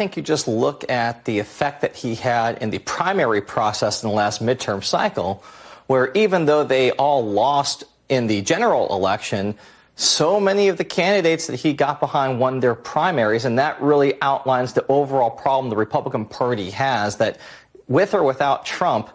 think you just look at the effect that he had in the primary process in the last midterm cycle, where even though they all lost in the general election, so many of the candidates that he got behind won their primaries, and that really outlines the overall problem the Republican Party has, that with or without Trump,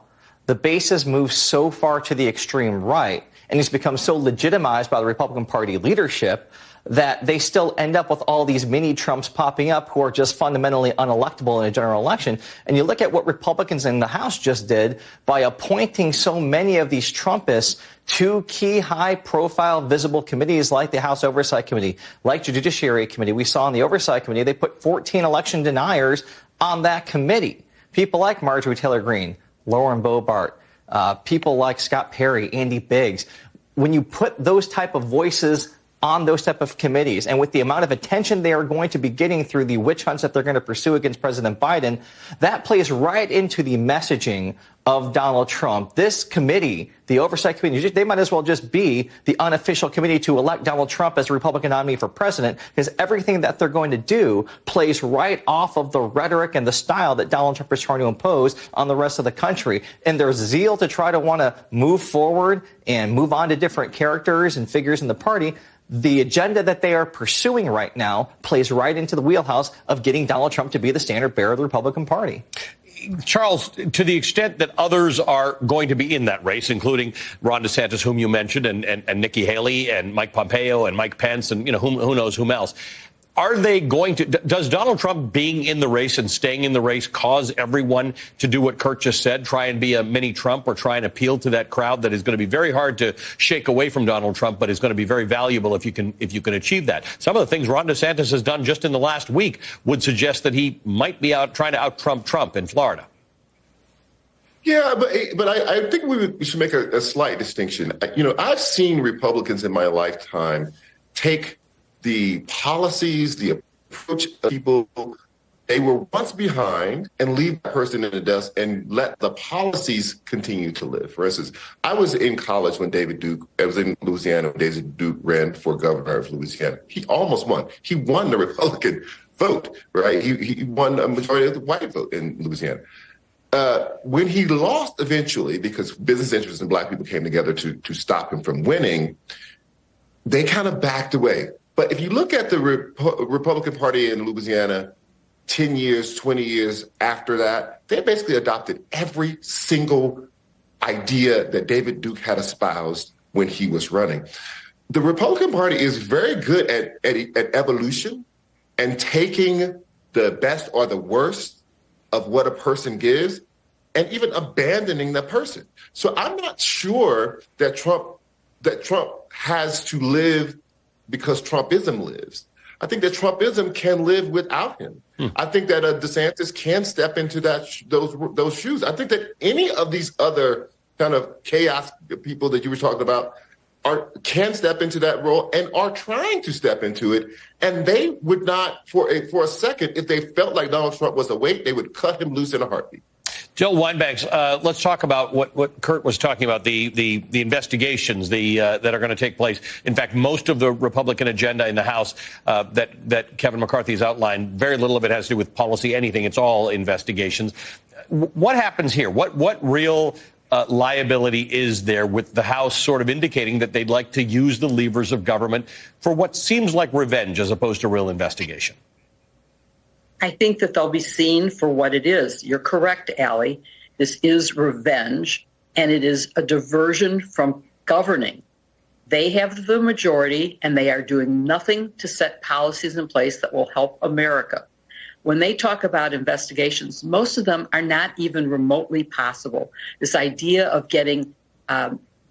the base has moved so far to the extreme right, and he's become so legitimized by the Republican Party leadership that they still end up with all these mini Trumps popping up who are just fundamentally unelectable in a general election. And you look at what Republicans in the House just did by appointing so many of these Trumpists to key high-profile visible committees like the House Oversight Committee, like the Judiciary Committee. We saw in the Oversight Committee, they put 14 election deniers on that committee. People like Marjorie Taylor Greene, Lauren Boebert, people like Scott Perry, Andy Biggs. When you put those type of voices on those type of committees, and with the amount of attention they are going to be getting through the witch hunts that they're going to pursue against President Biden, that plays right into the messaging of Donald Trump. This committee, the Oversight Committee, they might as well just be the unofficial committee to elect Donald Trump as a Republican nominee for president, because everything that they're going to do plays right off of the rhetoric and the style that Donald Trump is trying to impose on the rest of the country. And their zeal to try to want to move forward and move on to different characters and figures in the party, the agenda that they are pursuing right now plays right into the wheelhouse of getting Donald Trump to be the standard bearer of the Republican Party. Charles, to the extent that others are going to be in that race, including Ron DeSantis, whom you mentioned, and Nikki Haley and Mike Pompeo and Mike Pence and, who knows whom else, are they going to, does Donald Trump being in the race and staying in the race cause everyone to do what Kurt just said, try and be a mini Trump or try and appeal to that crowd that is going to be very hard to shake away from Donald Trump, but is going to be very valuable if you can achieve that? Some of the things Ron DeSantis has done just in the last week would suggest that he might be out trying to out-Trump Trump in Florida. Yeah, but I think we should make a slight distinction. I've seen Republicans in my lifetime take the policies, the approach of people they were once behind and leave that person in the dust and let the policies continue to live. For instance, I was in college when I was in Louisiana when David Duke ran for governor of Louisiana. He almost won. He won the Republican vote, right? He won a majority of the white vote in Louisiana. When he lost eventually, because business interests and black people came together to stop him from winning, they kind of backed away. But if you look at the Republican Party in Louisiana 10 years, 20 years after that, they basically adopted every single idea that David Duke had espoused when he was running. The Republican Party is very good at evolution and taking the best or the worst of what a person gives and even abandoning that person. So I'm not sure that Trump has to live because Trumpism lives. I think that Trumpism can live without him. I think that DeSantis can step into those shoes. I think that any of these other kind of chaos people that you were talking about can step into that role and are trying to step into it. And they would not, for a second, if they felt like Donald Trump was awake, they would cut him loose in a heartbeat. Jill Wine-Banks, let's talk about what Kurt was talking about, the investigations that are going to take place. In fact, most of the Republican agenda in the House that Kevin McCarthy has outlined, very little of it has to do with policy, anything. It's all investigations. What happens here? What real liability is there with the House sort of indicating that they'd like to use the levers of government for what seems like revenge as opposed to real investigation? I think that they'll be seen for what it is. You're correct, Allie. This is revenge, and it is a diversion from governing. They have the majority, and they are doing nothing to set policies in place that will help America. When they talk about investigations, most of them are not even remotely possible. This idea of getting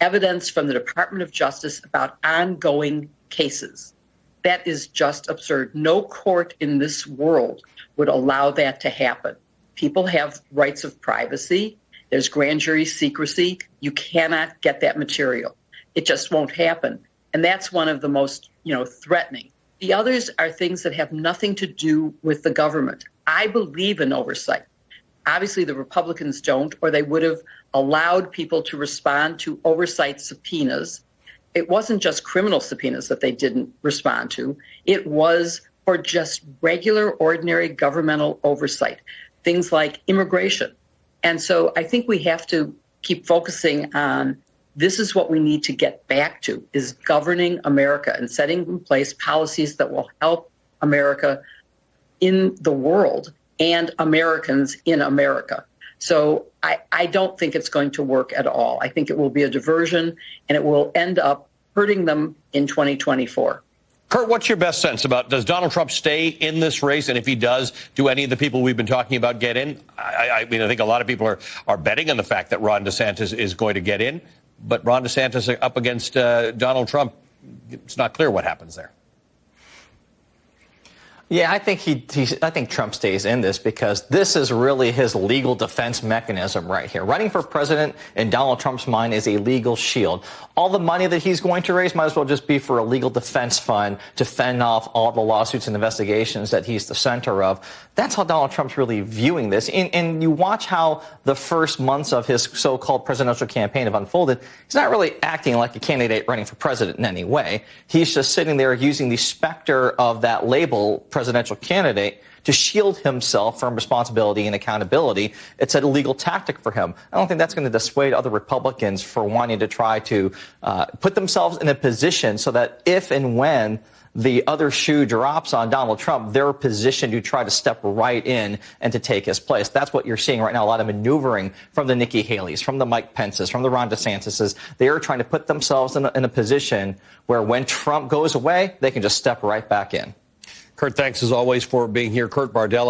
evidence from the Department of Justice about ongoing cases, that is just absurd. No court in this world would allow that to happen. People have rights of privacy. There's grand jury secrecy. You cannot get that material. It just won't happen. And that's one of the most, threatening. The others are things that have nothing to do with the government. I believe in oversight. Obviously, the Republicans don't, or they would have allowed people to respond to oversight subpoenas. It wasn't just criminal subpoenas that they didn't respond to. It was for just regular, ordinary governmental oversight, things like immigration. And so I think we have to keep focusing on this is what we need to get back to, is governing America and setting in place policies that will help America in the world and Americans in America. So I don't think it's going to work at all. I think it will be a diversion, and it will end up hurting them in 2024. Kurt, what's your best sense about, does Donald Trump stay in this race? And if he does, do any of the people we've been talking about get in? I mean, I think a lot of people are betting on the fact that Ron DeSantis is going to get in. But Ron DeSantis up against Donald Trump, it's not clear what happens there. Yeah, I think Trump stays in this because this is really his legal defense mechanism right here. Running for president in Donald Trump's mind is a legal shield. All the money that he's going to raise might as well just be for a legal defense fund to fend off all the lawsuits and investigations that he's the center of. That's how Donald Trump's really viewing this. And you watch how the first months of his so-called presidential campaign have unfolded. He's not really acting like a candidate running for president in any way. He's just sitting there using the specter of that label, presidential candidate, to shield himself from responsibility and accountability. It's a legal tactic for him. I don't think that's going to dissuade other Republicans for wanting to try to put themselves in a position so that if and when the other shoe drops on Donald Trump, they're positioned to try to step right in and to take his place. That's what you're seeing right now, a lot of maneuvering from the Nikki Haley's, from the Mike Pence's, from the Ron DeSantis's. They are trying to put themselves in a position where when Trump goes away, they can just step right back in. Kurt, thanks as always for being here. Kurt Bardella.